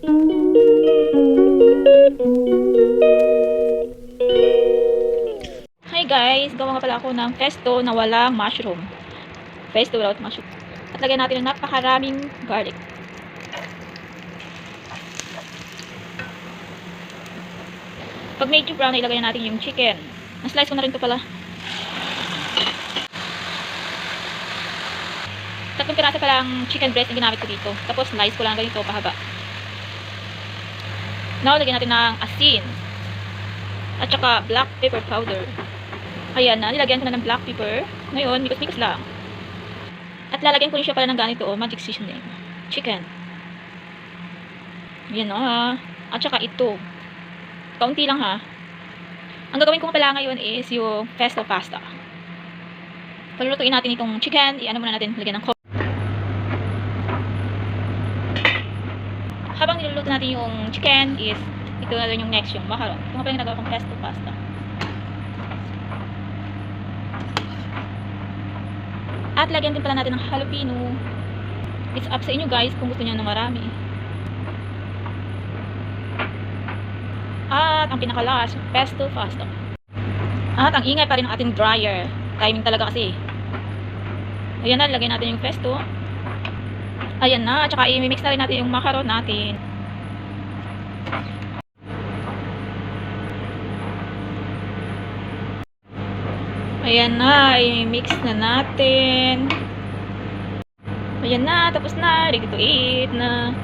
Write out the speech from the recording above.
Hi guys, gawa nga pala ako ng pesto na walang mushroom. Pesto without mushroom. At lagyan natin ng napakaraming garlic. Pag medyo brown, ilagay na natin yung chicken. Na-slice ko na rin to pala. 3 piraso pa lang chicken breast ang ginamit ko dito. Tapos slice ko lang ganito kahaba. Now, lagyan natin ng asin. At saka black pepper powder. Ayan na, nilagyan ko na ng black pepper. Ngayon, mikos-mikos lang. At lalagyan ko rin siya pala ng ganito, magic seasoning. Chicken. Ayan na. At saka ito. Kaunti lang ha. Ang gagawin ko pala ngayon is yung pesto pasta. Palulutuin natin itong chicken. I-ano muna natin, lagyan ng coffee. Habang niluluto natin yung chicken is ito na rin yung next, yung macaron. Ito nga pala yung nagawa kong pesto pasta. At lagyan din pala natin ng jalapeno. It's up sa inyo guys kung gusto niyo ng marami. At ang pinaka-last, pesto pasta. At ang ingay pa rin ng ating dryer. Timing talaga kasi. Ayan na, lagyan natin yung pesto. Ayan na, at saka i-mix na rin natin yung macaron natin. Ayan na, i-mix na natin. Ayan na, tapos na, ready to eat na.